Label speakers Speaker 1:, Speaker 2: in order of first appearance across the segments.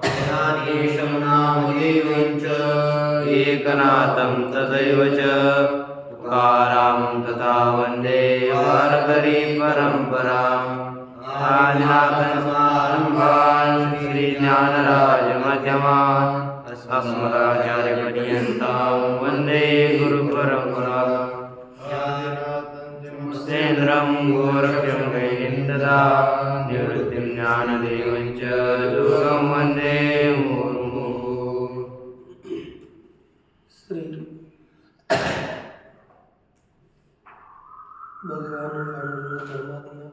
Speaker 1: ज्ञानेशं नामदेवं च एकनाथं तथैव च तुकारामं तथा वन्दे वारकरी परम्पराम् आदिनाथसमारम्भान् श्रीज्ञानराजमध्यमान् अस्मदाचार्यपर्यन्तां वन्दे गुरुपरम्पराम् सेन्द्रं गोरक्षं गैरिन्ददा निवृत्तिं ज्ञानदेवं च योगं वन्दे मुहुर्मुहुः।
Speaker 2: श्री भगवान परमात्मा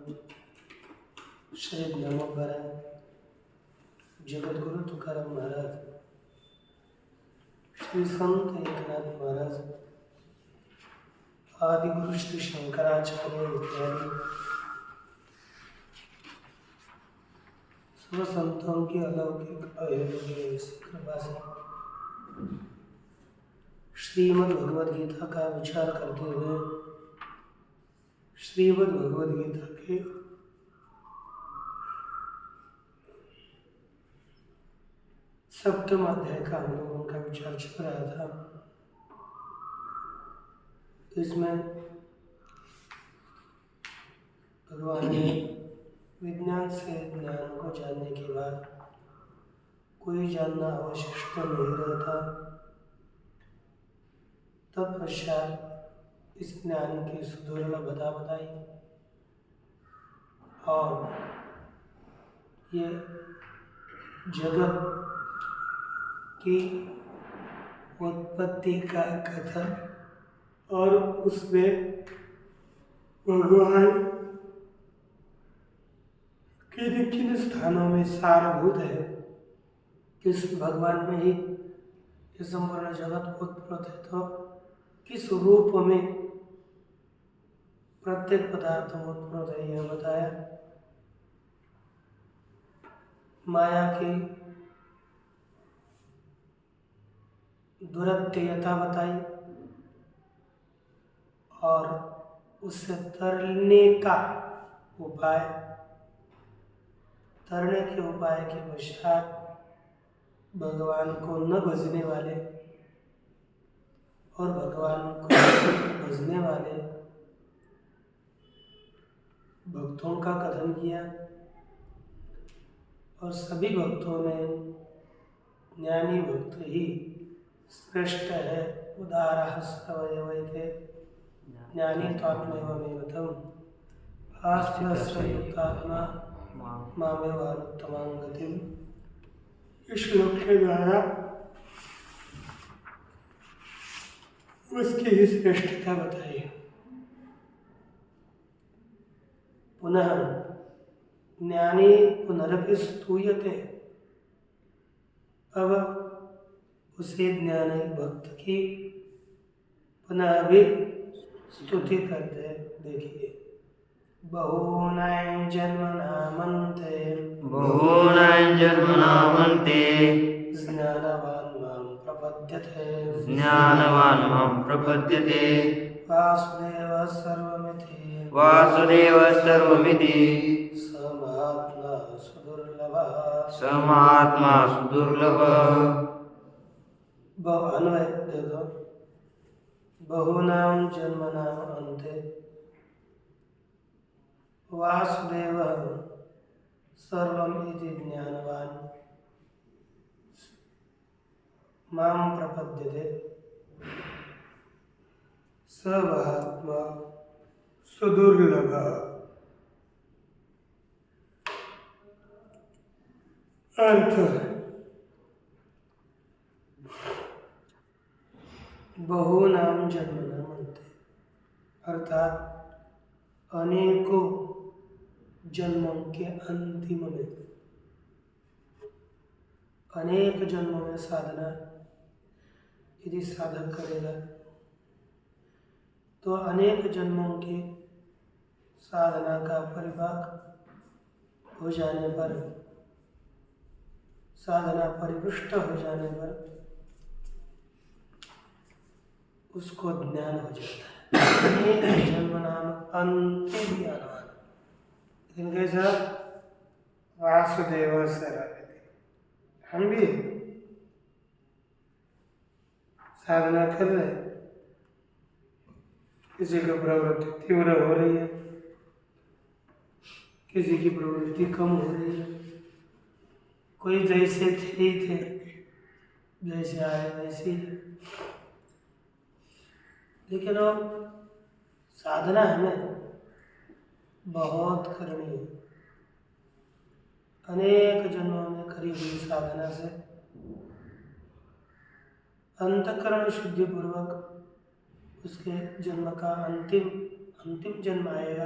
Speaker 2: श्री ज्ञानोबरा जगतगुरु तुकाराम महाराज, श्री संत एकनाथ महाराज, आदि गुरु श्री शंकराचार्य इत्यादि सर्व संतों की अलौकिक अयोग्य कृपा से श्रीमद् भगवद गीता का विचार करते हुए श्रीमद् भगवद गीता के सप्तम अध्याय का हम लोगों का विचार चल रहा था। इसमें भगवान ने विज्ञान से ज्ञान को जानने के बाद कोई जानना अवशिष्ट नहीं रहता, तत्पश्चात इस ज्ञान की सुदुर्लभता बताई और ये जगत की उत्पत्ति का कथन और उसमें भगवान किन किन स्थानों में सारभूत है, किस भगवान में ही ये संपूर्ण जगत उत्पन्न है, तो किस रूप में प्रत्येक पदार्थ उत्पन्न है यह बताया। माया की दुरत्ययता बताई और उससे तरने का उपाय, तरने के उपाय के पश्चात भगवान को न भजने वाले और भगवान को भजने वाले भक्तों का कथन किया और सभी भक्तों में ज्ञानी भक्त ही श्रेष्ठ है। उदारः सर्वैवैते ज्ञानी त्वात्मैवमेवतम् आस्तिकस्य युक्तात्मा मामेवानुत्तमां गतिम्। इस श्लोक के द्वारा उसकी ही श्रेष्ठता बताई। पुनः ज्ञानी पुनरपि स्तूयते, अब उसे ज्ञानी भक्त की पुनः भी स्तुति करते। देखिए, बहूनां जन्मनामन्ते ज्ञानवान् मां प्रपद्यते वासुदेवः सर्वमिति समात्मा सुदुर्लभः। अन्वय देखो, बहूनां जन्मनां अन्ते वासुदेवः सर्वम् इति ज्ञानवान् मां प्रपद्यते स महात्मा सुदुर्लभः। अर्थ, बहूनां जन्मनां अन्ते अर्थात अनेकों जन्मों के अंतिम में, अनेक जन्मों में साधना यदि साधक करेगा तो अनेक जन्मों की साधना का परिपाक हो जाने पर, साधना परिपुष्ट हो जाने पर उसको ज्ञान हो जाता है। जन्म नाम अंतिम ज्ञानवान, इनके साथ वासुदेव से रहते। हम भी साधना कर रहे हैं, किसी की प्रवृत्ति तीव्र हो रही है, किसी की प्रवृत्ति कम हो रही है, कोई जैसे थे ही थे, जैसे आए वैसे ही है। लेकिन अब साधना हमें बहुत करनी है। अनेक जन्मों में करी हुई साधना से अंतःकरण शुद्धि पूर्वक उसके जन्म का अंतिम जन्म आएगा।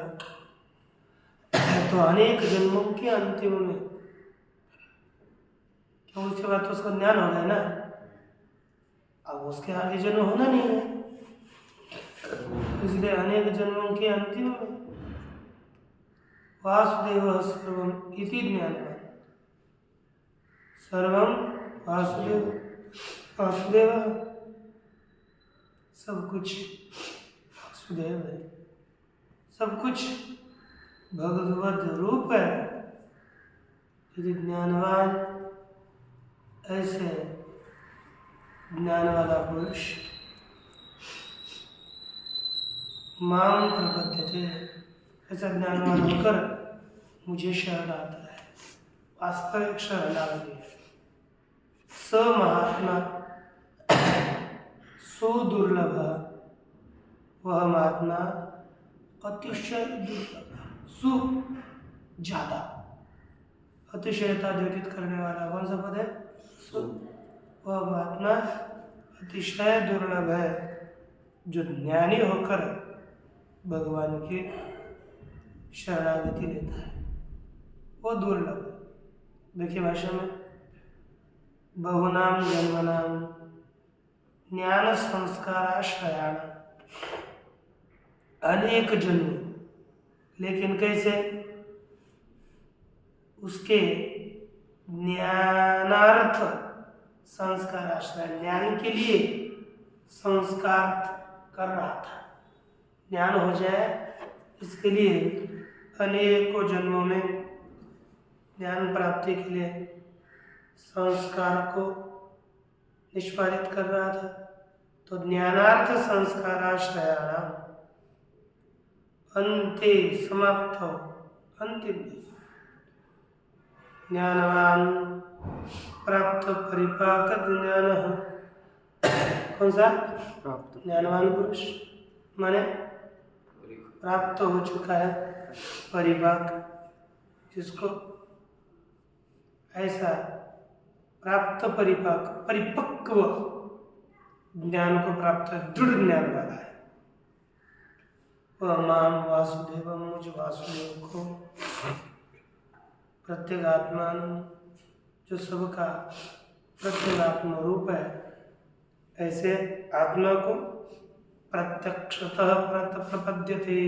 Speaker 2: तो अनेक जन्मों के अंतिम में, क्यों उसके बाद तो उसको ज्ञान हो गया ना, अब उसके आगे जन्म होना नहीं है, इसलिए अनेक जन्मों के अंतिम में वासुदेव सर्वम इति ज्ञानवान, सर्वम वासुदेव, वासुदेव सब कुछ वासुदेव है, सब कुछ भगवत रूप है। यदि ज्ञानवान, ऐसे ज्ञान वाला पुरुष मां प्रपद्यते, ऐसा ज्ञानवान होकर मुझे शरण आता है, वास्तविक शरणागति है। स महात्मा सुदुर्लभ, वह महात्मा अतिशय दुर्लभ, सु ज्यादा, अतिशयता द्योतित करने वाला कौन सा पद है? सु। वह महात्मा अतिशय दुर्लभ है जो ज्ञानी होकर भगवान की शरणागति लेता है, वो दुर्लभ है। देखिए भाषा में बहुनाम जन्मनाम ज्ञान संस्काराश्रयाण, अनेक जन्म, लेकिन कैसे? उसके ज्ञानार्थ संस्काराश्रय, ज्ञान के लिए संस्कार कर रहा था, ज्ञान हो जाए इसके लिए अनेकों जन्मों में ज्ञान प्राप्ति के लिए संस्कार को निष्पादित कर रहा था। तो ज्ञानार्थ संस्काराश्रयाणाम अंते समाप्त, अंतिम ज्ञानवान प्राप्त परिपाक ज्ञान, कौन सा?
Speaker 1: प्राप्त
Speaker 2: ज्ञानवान पुरुष माने प्राप्त हो चुका है परिपाक, जिसको ऐसा प्राप्त परिपाक, परिपक्व ज्ञान को प्राप्त, दृढ़ ज्ञान वाला है। वह माम वासुदेव, मुझ वासुदेव को, प्रत्येगात्मा, जो सबका प्रत्येगात्म रूप है, ऐसे आत्मा को प्रत्यक्षतः प्रपद्यते,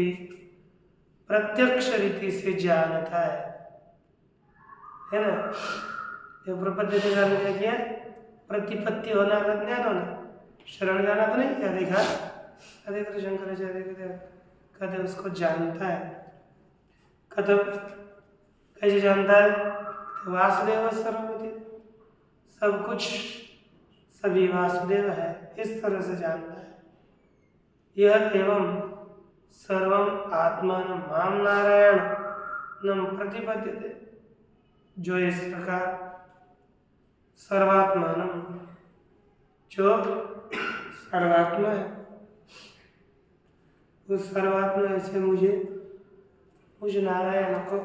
Speaker 2: प्रत्यक्ष रीति से जानता है ना। ये प्रपद्यते का क्या किया? प्रतिपत्ति होना का ज्ञान होना, शरण जाना तो नहीं। क्या देखा? अरे तो शंकराचार्य कहते उसको जानता है। कथम कैसे जानता है? तो वासुदेव सर्वमिति, सब कुछ सभी वासुदेव है, इस तरह से जानता है। यह एवं सर्वम आत्मान माम नारायण नम प्रतिपद्यते, जो इस प्रकार सर्वात्मान, जो सर्वात्मा है, उस सर्वात्मा से मुझ नारायण को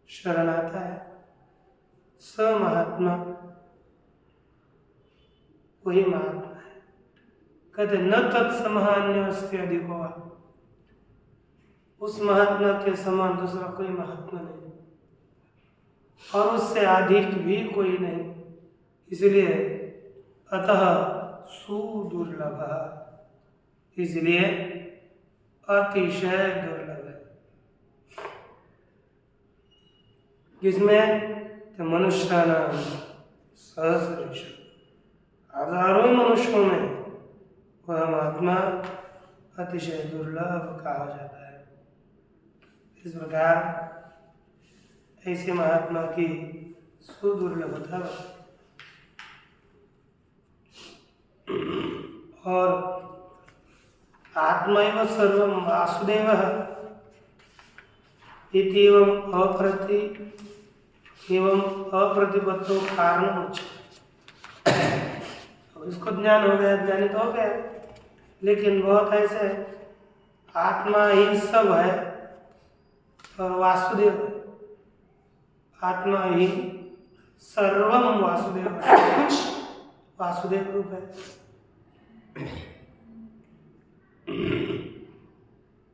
Speaker 2: शरण आता है। स महात्मा, वही महात्मा है। कहते न तत्समहान्यस्ति अधिको, उस महात्मा के समान दूसरा कोई महात्मा नहीं, और उससे अधिक भी कोई नहीं। इसलिए अतः सुदुर्लभ, इसलिए अतिशय दुर्लभ है। किसमें? तो मनुष्यानाम सहस्रेषु, हजारों मनुष्यों में वह महात्मा अतिशय दुर्लभ कहा जाता है। इस प्रकार ऐसे महात्मा की सुदुर्लभता। और आत्मैव सर्वं वासुदेवः इति एवं अप्रतिपत्तो कारणम उच्यते। अब इसको ज्ञान हो गया, ज्ञानी तो हो गया, लेकिन बहुत ऐसे है, आत्मा ही सब है और वासुदेव, आत्मा ही सर्वम वासुदेव, वासुदेव रूप है।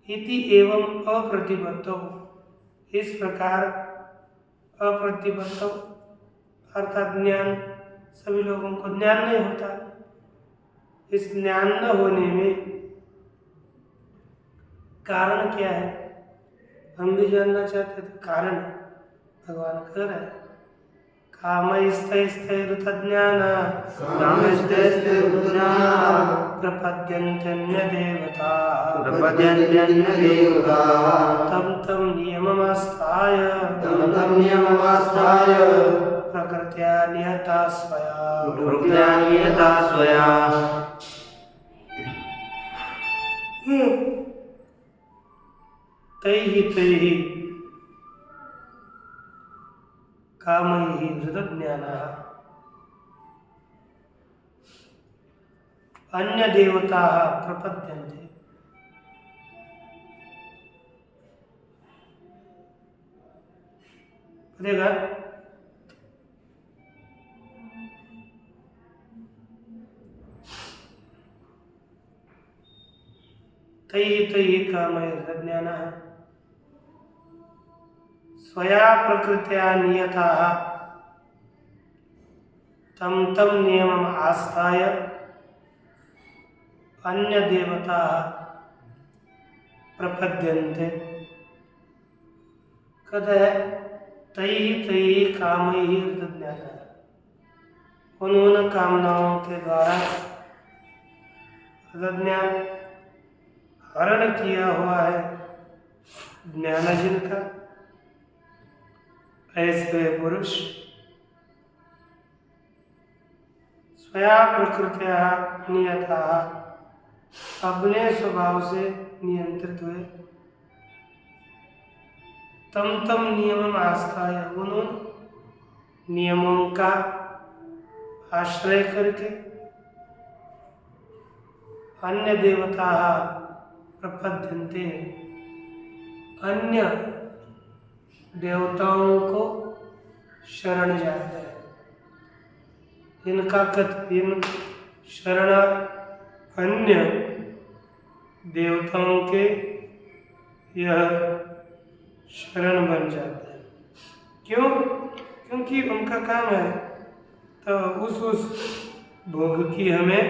Speaker 2: इति एवं अप्रतिबद्धो, इस प्रकार अप्रतिबद्धो अर्थात ज्ञान, सभी लोगों को ज्ञान नहीं होता। इस ज्ञान न होने में कारण क्या है, हम भी जानना चाहते थे। कारण भगवान कह रहे हैं, कामैस्तैस्तैरुतज्ञान प्रपद्यन्त्यन्यदेवताः तं तं नियममास्थाय प्रकृत्या नियता स्वया। तैः कामैः हृतज्ञानः अन्यदेवताः प्रपद्यन्ते। पढ़ेगा? तैः कामैः हृतज्ञानः स्वया प्रकृत्या नियताः तं तं नियमम् आस्थाय अन्य देवताः प्रपद्यन्ते। कहते हैं तैः कामैः हृतज्ञानः, उन्होंने कामनाओं के द्वारा हृतज्ञान हरण किया हुआ है ज्ञानजन का। ऐसे पुरुष स्वया प्रकृत्या नियता, अपने स्वभाव से नियंत्रित हुए, तम तम नियमम आस्थाय, उन्होंने नियमों का आश्रय करके अन्य देवता प्रपद्यन्ते, अन्य देवताओं को शरण जाते हैं। इनका इन शरण अन्य देवताओं के यह शरण बन जाते हैं। क्यों? क्योंकि उनका काम है तो उस भोग की हमें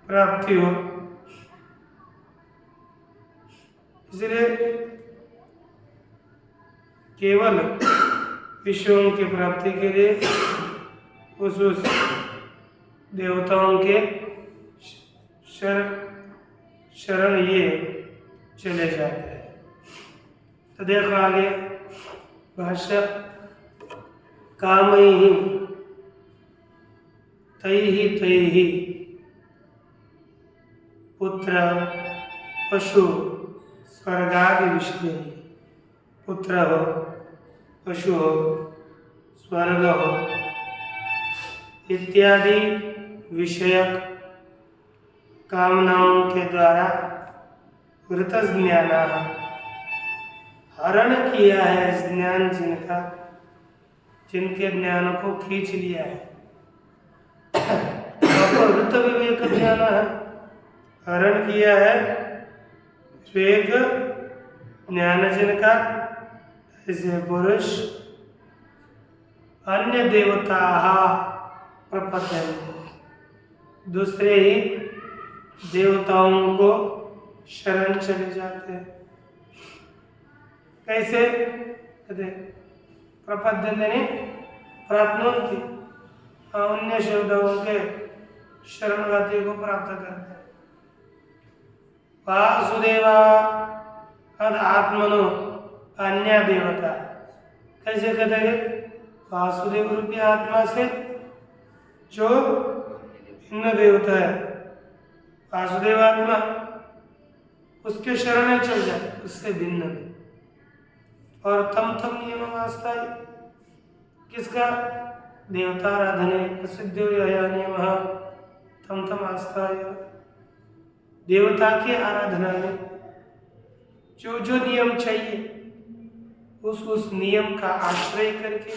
Speaker 2: प्राप्ति हो। इसलिए केवल विषयों की प्राप्ति के लिए उस देवताओं के शरण ये चले जाते हैं। तो देखो आगे भाष्य, कामैः तैः पुत्र पशु स्वर्गादि विषय, पुत्र हो, पशु हो, स्वर्ग हो इत्यादि विषयक कामनाओं के द्वारा वृतज्ञाना, हरण किया है ज्ञान जिनका, जिनके ज्ञान को खींच लिया है। वृत विवेक ज्ञान है, हरण किया है विवेक ज्ञान जिनका, ऐसे पुरुष अन्य देवता प्रपद्यन्ते, दूसरे ही देवताओं को शरण चले जाते हैं। कैसे? प्रपद्यन्ते प्राप्नोति, अन्य शब्दों के शरणगति को प्राप्त करते हैं। वासुदेवा अद आत्मनो अन्य देवता, कैसे कहते हैं? वासुदेव रूपी आत्मा से जो भिन्न देवता है, वासुदेव आत्मा उसके शरण में चल जाए, उससे भिन्न में। और तम नियम आस्था किसका? देवताराधने प्रसिद्धो यह नियम तम आस्था। देवता के आराधना में जो जो नियम चाहिए उस नियम का आश्रय करके,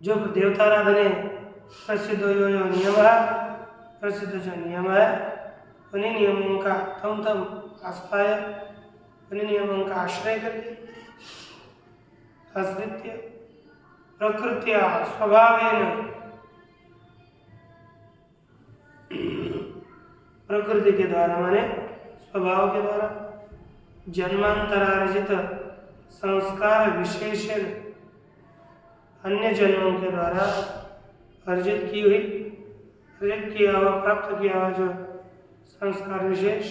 Speaker 2: जो देवताराधने प्रसिद्ध यो नियम है, प्रसिद्ध जो नियम है उन्हीं नियमों का तम आस्था है, उन्हीं नियमों का आश्रय करके आश्रित्य प्रकृत्या स्वभावेन, प्रकृति के द्वारा माने स्वभाव के द्वारा जन्मांतरार्जित संस्कार विशेषण अन्य जन्मों के द्वारा अर्जित की हुई, अर्जित किया हुआ, प्राप्त किया हुआ जो संस्कार विशेष,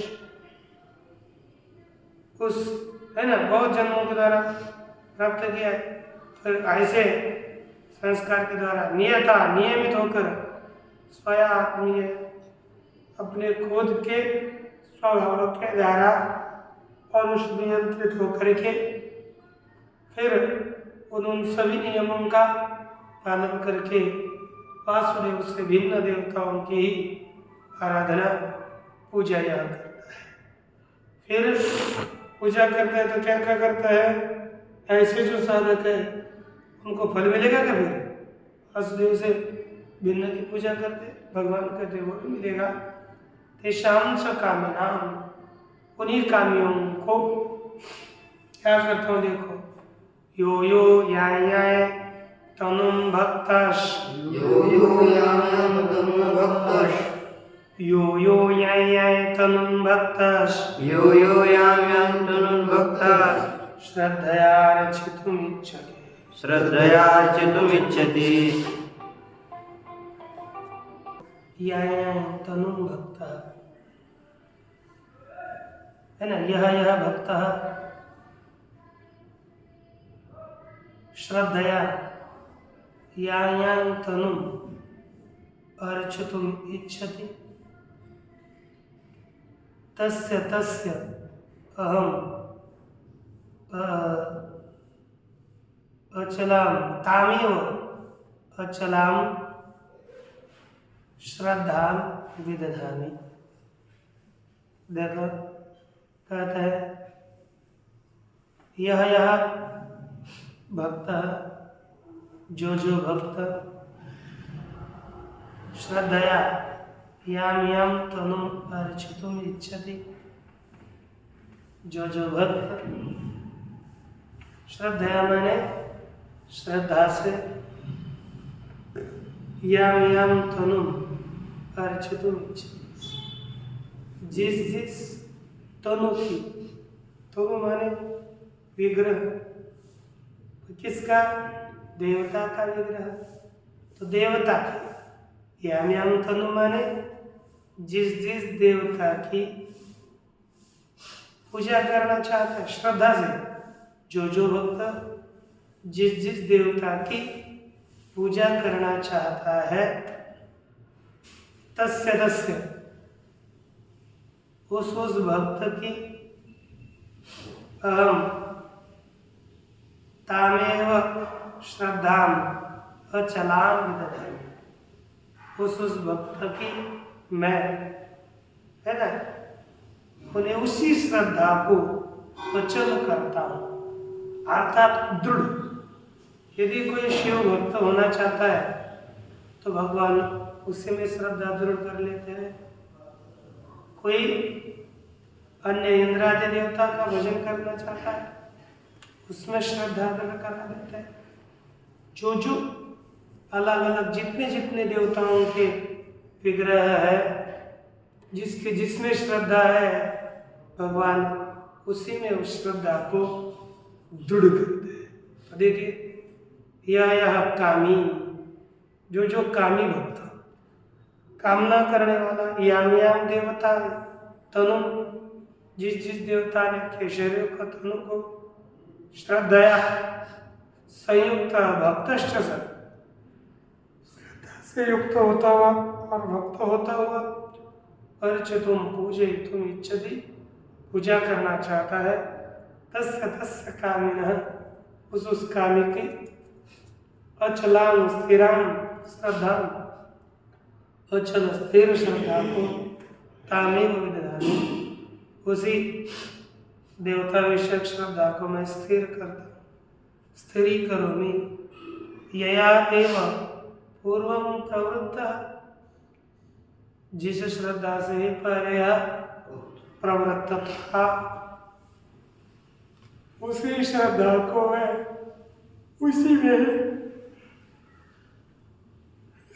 Speaker 2: उस है ना बहुत जन्मों के द्वारा प्राप्त किया है। फिर ऐसे संस्कार के द्वारा नियमित होकर स्वयात्मीय अपने खुद के स्वभाव के द्वारा और उस नियंत्रित होकर के फिर उन सभी नियमों का पालन करके वासुदेव से भिन्न देवताओं की ही आराधना पूजा याद करता है। फिर पूजा करता है तो क्या क्या करता है? ऐसे जो साधक है उनको फल मिलेगा क्या? फिर वासुदेव से भिन्न की पूजा करते भगवान कहते वो भी मिलेगा। तेषां च कामिनां, उन्हीं कामियों को क्या करता हूँ देखो, यो यो याय तनुं भक्तश,
Speaker 1: यो यो याम तनुं भक्तश,
Speaker 2: यो यो याय तनुं भक्तश,
Speaker 1: यो यो याम तनुं भक्तश,
Speaker 2: श्रद्धयार्चितुमिच्छति,
Speaker 1: श्रद्धयार्चितुमिच्छति।
Speaker 2: याय तनुं भक्तः है ना, यह भक्तः श्रद्धया यां तनुं अर्चितुम् इच्छति तस्य अहम अचलां तामेव अचलां श्रद्धा विदधामि। देखो कहते हैं यह भक्त जो भक्त श्रद्धया याम तनुं अर्चितुम् इच्छति, जो भक्त श्रद्धया माने श्रद्धा से याम तनुं अर्चितुम् इच्छति, जिस तनु की, तो माने विग्रह, किसका? देवता का विग्रह। तो देवता की याम तनु माने जिस देवता की पूजा करना चाहता है श्रद्धा से, जो भक्त जिस देवता की पूजा करना चाहता है तस्य उस भक्त की अहम तामेव श्रद्धाम अचलां विदधामि, उस भक्त की मैं है ना उन्हें उसी श्रद्धा को अचल करता हूँ, अर्थात दृढ़। यदि कोई शिव भक्त होना चाहता है तो भगवान उसी में श्रद्धा दृढ़ कर लेते हैं। कोई अन्य इंद्रादि देवता का भजन करना चाहता है उसमें श्रद्धा दृढ़ करा देते हैं। जो अलग अलग जितने देवताओं के विग्रह है, जिसमें श्रद्धा है भगवान उसी में उस श्रद्धा को दृढ़ करते हैं। तो देखिए यह कामी, जो कामी भक्त, कामना करने वाला, याम देवता तनु, जिस देवता ने के शरीर का तनु को श्रद्धया संयुक्त भक्तश्च सन्, से युक्त होता हुआ और भक्त होता हुआ, अर्चितुं पूजयितुम् इच्छति, पूजा करना चाहता है, तस्य तस्य कामिनः, उस कामी की, अचलां स्थिरां श्रद्धा, अचल स्थिर श्रद्धा को तामेव विदधामि, उसी देवता विषयक श्रद्धा को मैं स्थिर करता, स्थिरीकरोमि, यया एव पूर्वं प्रवृत्तः, जिस श्रद्धा से ही पहले यह प्रवृत्त था, उसी श्रद्धा को मैं उसी में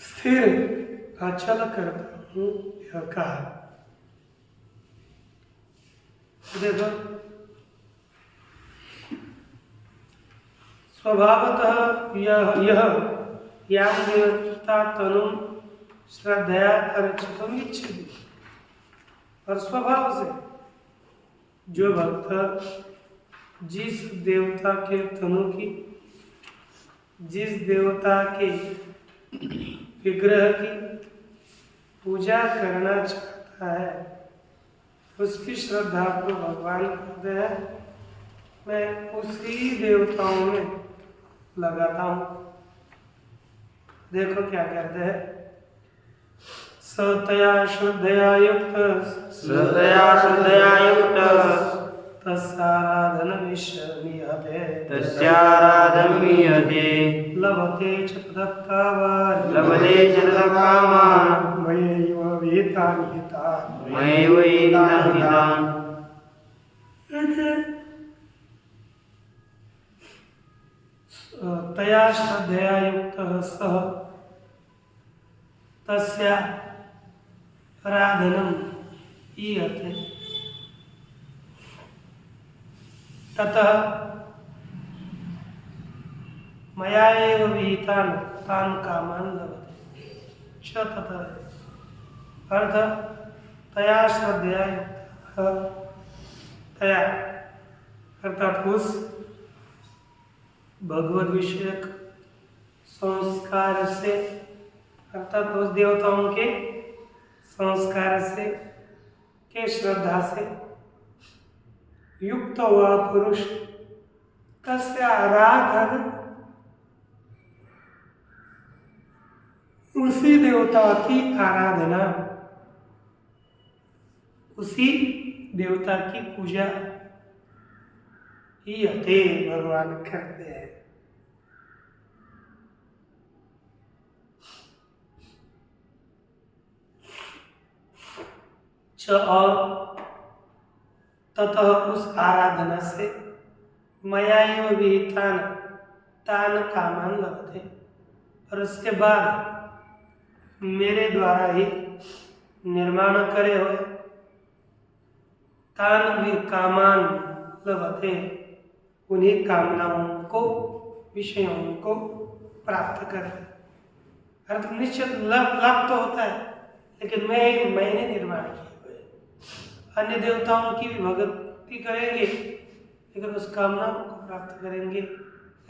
Speaker 2: स्थिर अचल करता हूँ, यह कहा। देखो, स्वभावतः यह यां देवता तनु श्रद्धया अर्चितुम् इच्छति, और स्वभाव से जो भक्त जिस देवता के तनु की, जिस देवता के विग्रह की पूजा करना चाहता है, उसकी श्रद्धा को भगवान कहते हैं, मैं उसी देवताओं में लगाता हूँ। देखो क्या कहते हैं, सतया श्रद्धया युक्त,
Speaker 1: श्रद्धया युक्त,
Speaker 2: तस्याराधनमीयते, लभते च तत्कामान्, मयैव विहितान् हितान्। तया श्रद्धया युक्तः सः तस्य आराधनम् ईयते, ततः मया एव विहितान् तान् कामान् लभते च ततः, अर्थ तया श्रद्धया युक्तः, तया अर्थात उस भगवद विषयक संस्कार से, अर्थात उस देवताओं के संस्कार से, के श्रद्धा से युक्त हुआ पुरुष, तस्य आराधन, उसी देवता की आराधना, उसी देवता की पूजा ईयते, भगवान करते हैं। और ततः उस आराधना से मया एव विहितान् तान् कामान् लभते, और उसके बाद मेरे द्वारा ही निर्माण करे हुए तान् भी कामान लभते, उन्हीं कामनाओं को, विषयों को प्राप्त करते। अर्थ निश्चित लाभ तो होता है, लेकिन मैंने निर्माण किए हुए, अन्य देवताओं की भी भक्ति करेंगे, लेकिन उस कामना को प्राप्त करेंगे,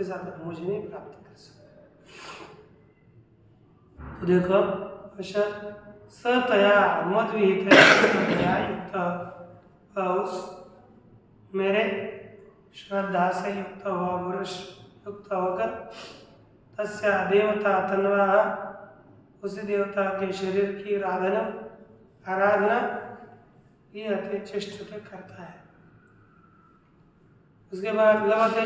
Speaker 2: ऐसा तो मुझे नहीं प्राप्त कर सकते। तो देखो, अच्छा, सतया मद्विहितया युक्त, उस मेरे श्रद्धा से युक्त हुआ पुरुष, युक्त होकर तस्या देवता तन्वा, उसी देवता के शरीर की आराधना ये अति चेष्टते करता है। उसके बाद लभते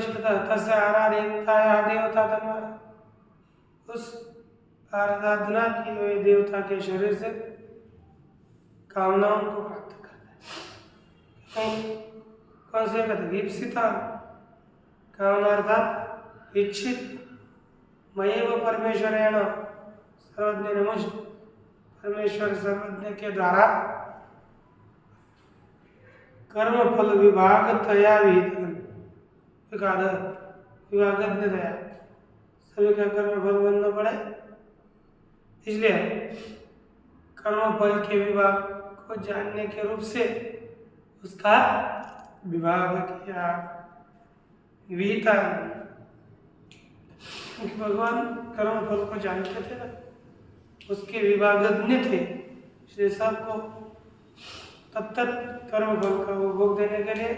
Speaker 2: तस्य आराधनाया देवता तन्वा, उस आराधना की हुई देवता के शरीर से कामनाओं को प्राप्त करता है। कौन से कहते, ईप्सिता कामना अर्थात इच्छित, मयैव परमेश्वरेण सर्वज्ञ ने, मुझ परमेश्वर सर्वज्ञ के द्वारा कर्म फल विभाग तया विहित, विभागज्ञ तया, सभी का कर्म फल बनना पड़े, इसलिए कर्म फल के विभाग को जानने के रूप से उसका विभाग किया, विहिता क्योंकि भगवान कर्म फल को जानते थे ना, उसके विभागज्ञ थे, इसलिए सबको तत्त कर्म फल का उपभोग देने के लिए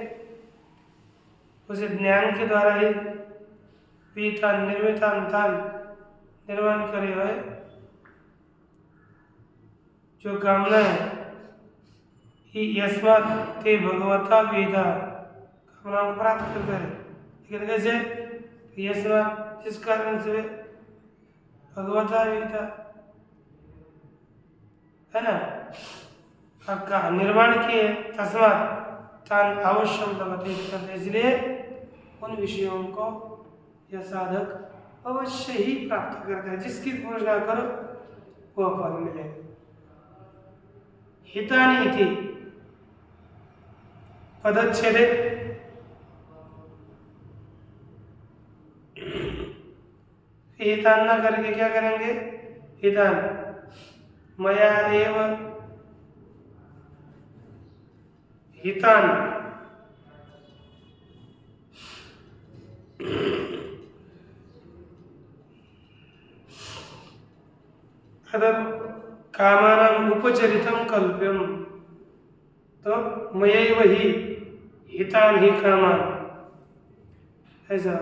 Speaker 2: उसे ज्ञान के द्वारा ही विहितान निर्मितान तान निर्माण करे हुए जो कामना है यस्मात् ते भगवता विहिता, कामनाओं को प्राप्त करते रहे। लेकिन कैसे? यस्मात्, जिस कारण से भगवता विहिता है ना, आपका निर्माण किए, तस्मात् तान अवश्यम लभते, इसलिए उन विषयों को यह साधक अवश्य ही प्राप्त करता है। जिसकी पूजा करो वह फल मिलेगा। हितानि इति पदच्छेदे हितान ना करके क्या करेंगे? हितान मया एव हितान, कामानां उपचरितं कल्प्यम, तो मयैव ही हितान ही कामान, ऐसा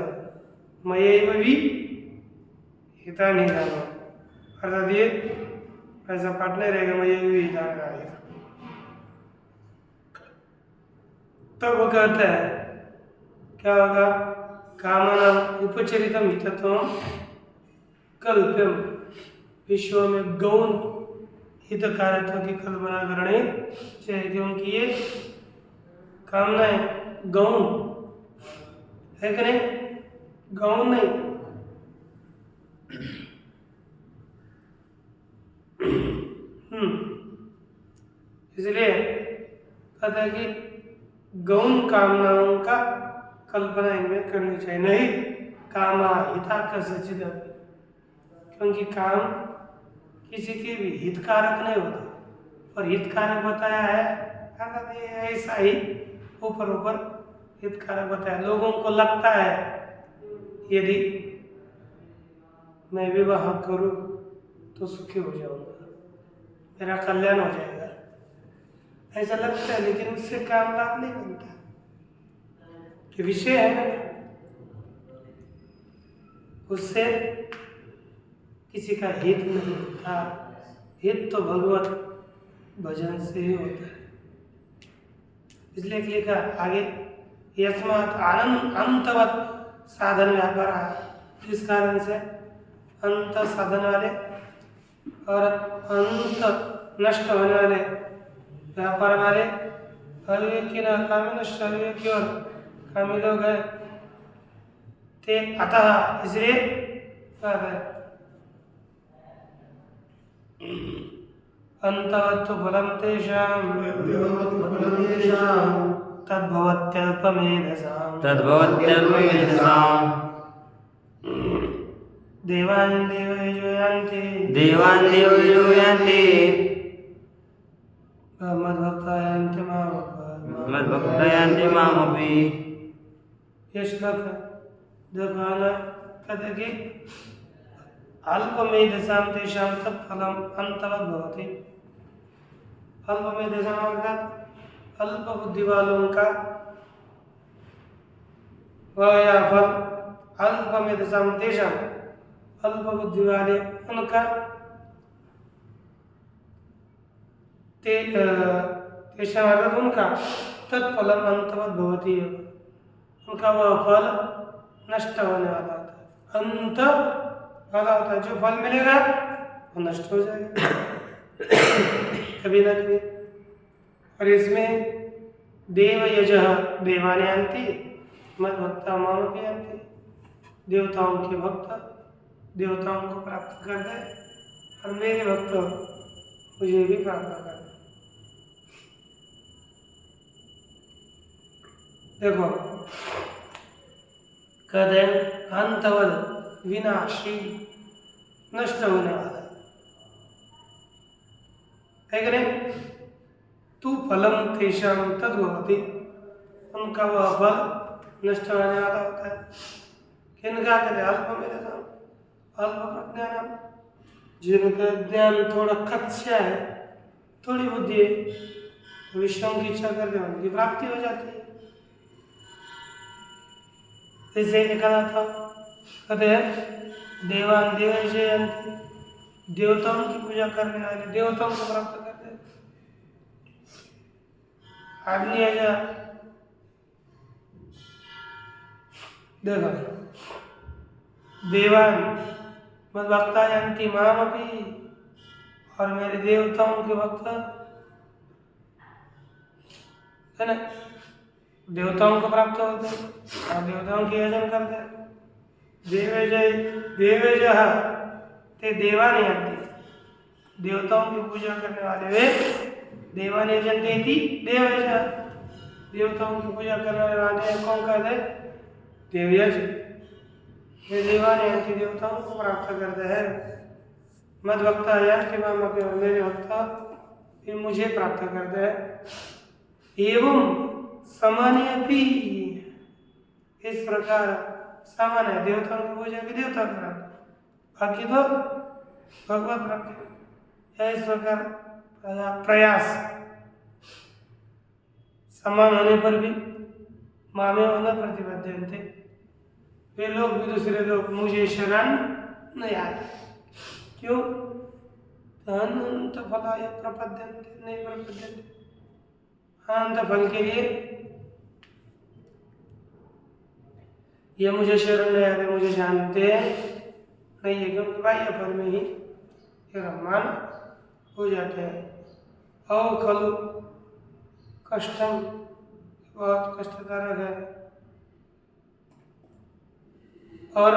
Speaker 2: मयैव भी हितान ही कामान, अर्थात ये ऐसा पाठ नहीं रहेगा, मयैव ही हितान रहेगा। तब वो कहता है क्या होगा? कामानां उपचरितं हितत्वं कल्प्यम, विश्व में गौण हितकारत्व की कल्पना करनी चाहिए, क्योंकि ये कामनाएं गौण है कि नहीं? गौण नहीं, इसलिए कहता है कि गौण कामनाओं का कल्पना इनमें करनी चाहिए, नहीं कामा हिता का सचिद, क्योंकि काम किसी के भी हितकारक नहीं होता, और हितकारक बताया है अर्थात ये ऐसा ही ऊपर ऊपर हितकारक बताया। लोगों को लगता है यदि मैं विवाह करूं तो सुखी हो जाऊंगा, मेरा कल्याण हो जाएगा, ऐसा लगता है, लेकिन उससे काम लाभ नहीं बनता। कि विषय है ना, उससे किसी का हित नहीं होता, हित तो भगवत भजन से ही होता है। इसलिए लिखा आगे यस्मात् आनंद अंतवत साधन व्यापार, जिस कारण से अंत साधन वाले और अंत नष्ट होने वाले व्यापार वाले अविवेकी न कामी नष्ट अविवेकी और कामी लोग हैं, ते अतः इसलिए अंतवत्तु फलं तेषां तद्भवत्यल्पमेधसां देवान् देवैर्यो यान्ति मद्भक्ता यान्ति मामपि। ये श्लोक देखो ना, कहते कि अल्पमेधसां तेषां तत्फलम् अंतवत् भवति। अल्पमेधसां अर्थात अल्प बुद्धि वालों का वह या फल, अल्पमेधसां तेषां अल्प बुद्धि वाले उनका तेषां अर्थात उनका तत्फलम् अंतवत् भवति, उनका वह फल नष्ट होने वाला होता है, अंत वाला होता है। जो फल मिलेगा वो नष्ट हो जाएगा कभी ना कभी। और इसमें देव यजः देवानि यान्ति मद्भक्ता मामपि यान्ति, देवताओं के भक्त देवताओं को प्राप्त कर दे और मेरे भक्त मुझे भी प्राप्त कर दे। देखो कहते अंतवद विनाशी, नष्ट होने वाला है कि नहीं? तू फलम तेषां तद्भवति, उनका वह फल नष्ट होने वाला होता है। किनका कहते? अल्पमेधसां, अल्प प्रज्ञानम, जिनका ज्ञान थोड़ा कच्चा है, थोड़ी बुद्धि है, तो विषयों की इच्छा करते हैं, उनकी प्राप्ति हो जाती है। जैसे एक था, कहते हैं देवान देवयंती, देवताओं की पूजा करने वाले देवताओं को प्राप्त करते हैं। आदमी ऐसा देखो, देवान मद्भक्तायन्ति मामपि, और मेरे देवताओं के भक्त है ना, देवताओं को प्राप्त होते हैं और देवताओं की यजन करते हैं। देवेजः ते देवानि यन्ति, देवताओं की पूजा करने वाले वे देवानि यजन्ते इति देवयजः, देवताओं की पूजा करने वाले कौन कहते? देवयज। ये देवानि यन्ति, देवताओं को प्राप्त करते हैं। मद्भक्तायन्ति मामपि, मेरे भक्त ये मुझे प्राप्त करते हैं। एवं समान्यपि, इस प्रकार समान है, देवताओं की पूजा की देवता प्राप्त, बाकी तो भगवत प्राप्ति। इस प्रकार प्रयास समान होने पर भी मामे होना प्रतिबद्धन्ते, वे लोग भी दूसरे लोग मुझे शरण नहीं आते। क्यों? अनंत फलाय प्रपद्यन्ते, नहीं प्रपद्यन्ते, अनंत फल के लिए ये मुझे शरण नहीं आते, मुझे जानते नहीं है, क्योंकि बाह्य फल में ही ये रमान हो जाते हैं। औ खलु कष्टम, बहुत कष्टकारक है। और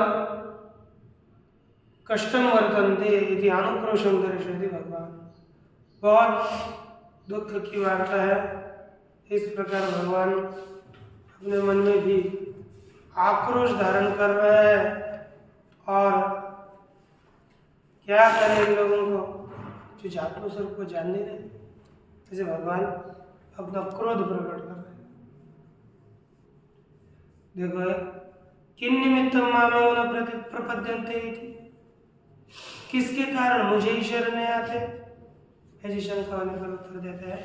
Speaker 2: कष्टम वर्तन्ते इति अनुक्रोशम दर्शयति भगवान, बहुत दुख की वार्ता है। इस प्रकार भगवान अपने मन में भी आक्रोश धारण कर रहे हैं, और क्या करें इन लोगों को जो आत्म स्वरूप को जान नहीं रहे। जैसे भगवान अपना क्रोध प्रकट कर रहे हैं। देखो, किन निमित्तम मामेव प्रति प्रपद्यन्ते इति, किसके कारण मुझे ही शरण नहीं आते? ऐसी शंका वाले पर उत्तर देते हैं,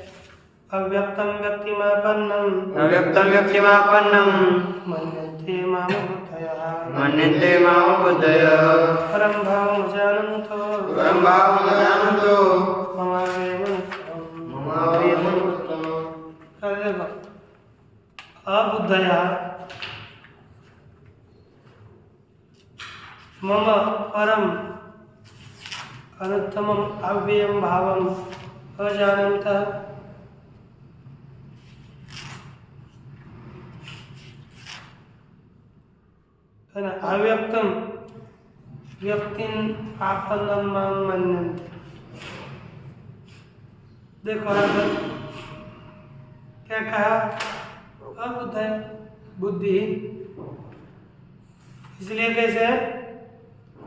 Speaker 2: अव्यक्तम व्यक्तिमापन्नम,
Speaker 1: अव्यक्तम व्यक्तिमापन्नम,
Speaker 2: मन्यन्ते माम बुद्धयः,
Speaker 1: मन्यन्ते माम बुद्धयः,
Speaker 2: परं भावं जानन्तो,
Speaker 1: परं भावं जानन्तो,
Speaker 2: ममावेव नित्यम्,
Speaker 1: ममावेव नित्यम्।
Speaker 2: देखो, अबुद्धयः मम परम अनुत्तमम अव्ययम भावम अजानन्तः, है ना, अव्यक्तम व्यक्तिन आपन्नम माम मन्यन्ते। देखो क्या कहा? अबुद्ध है, बुद्धिहीन। इसलिए कैसे है?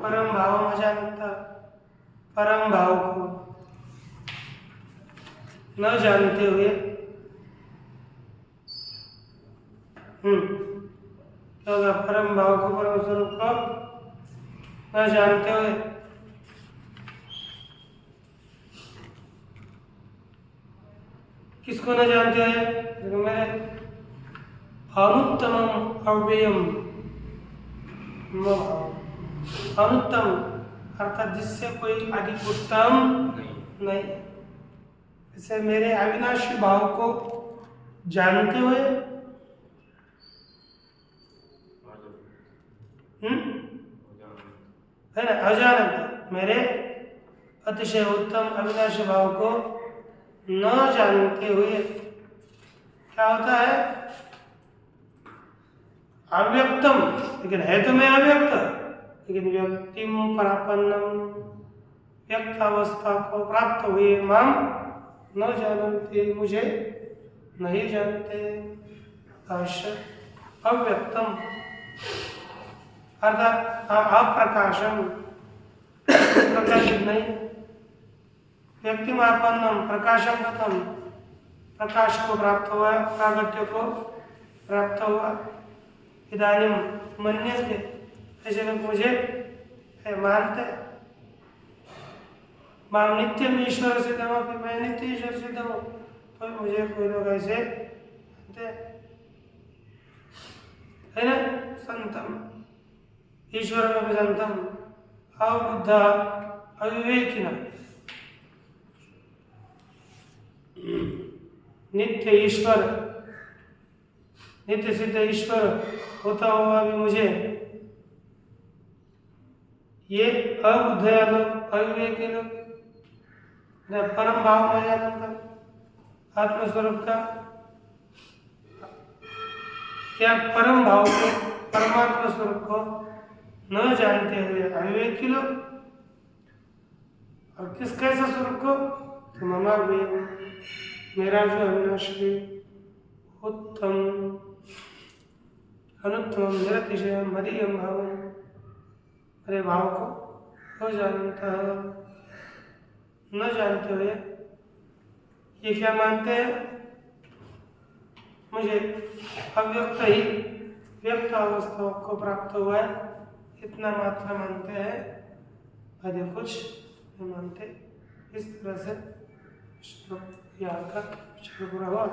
Speaker 2: परम भाव अजानता, परम भाव को न जानते हुए, क्या होगा? परम भाव को, परम स्वरूप को न जानते हुए किसको न जानते हुए? मेरे अनुत्तम अव्ययम अनुत्तम अर्थात जिससे कोई अधिक उत्तम नहीं, इसे मेरे अविनाशी भाव को जानते हुए है ना, अजानत, मेरे अतिशय उत्तम अविनाशी भाव को न जानते हुए क्या होता है? अव्यक्तम, लेकिन है तो मैं अव्यक्त, लेकिन व्यक्तिम परापन्नम, व्यक्त अवस्था को प्राप्त हुए माम न जानते, मुझे नहीं जानते। अव्यक्तम अर्थात अप्रकाशम, प्रकाशित नहीं। व्यक्तिमापन्नम प्रकाशम कथम, प्रकाश को प्राप्त हुआ, प्रागट्य को प्राप्त हुआ। इदानीम मन्यन्ते, ऐसे लोग मुझे है मानते माम नित्यम ईश्वर सिद्धम अपि मैं नित्य ईश्वर सिद्धम हूँ, तो मुझे कोई लोग ऐसे मानते है ना। संतम ईश्वर में संतम अबुद्ध अविवेकिना नित्य ईश्वर नित्य सिद्ध ईश्वर होता हुआ भी मुझे ये अबुद्ध लोग अविवेकी लोग परम भाव में जानता आत्मस्वरूप का क्या परम भाव को परमात्मा स्वरूप को न जानते हुए अविवेकी लोग, और किस कैसा स्वरूप को तो ममा भी मेरा जो अविनाशी उत्तम अनुत्तम निरतिशय मदीयम भाव मेरे भाव को न जानता न जानते हुए ये क्या मानते हैं मुझे अव्यक्त ही व्यक्त अवस्था को प्राप्त हुआ है इतना मात्र मानते हैं, अधिक कुछ नहीं मानते। इस तरह से श्लोक यहाँ का शुरू पूरा हुआ,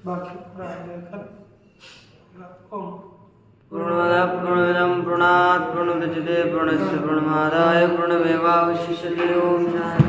Speaker 2: बाकी पूरा लेकर ओम
Speaker 1: पूर्णमदः पूर्णमिदं पूर्णात् पूर्णमुदच्यते पूर्णस्य पूर्णमादाय पूर्णमेवावशिष्यते। ओम शांति।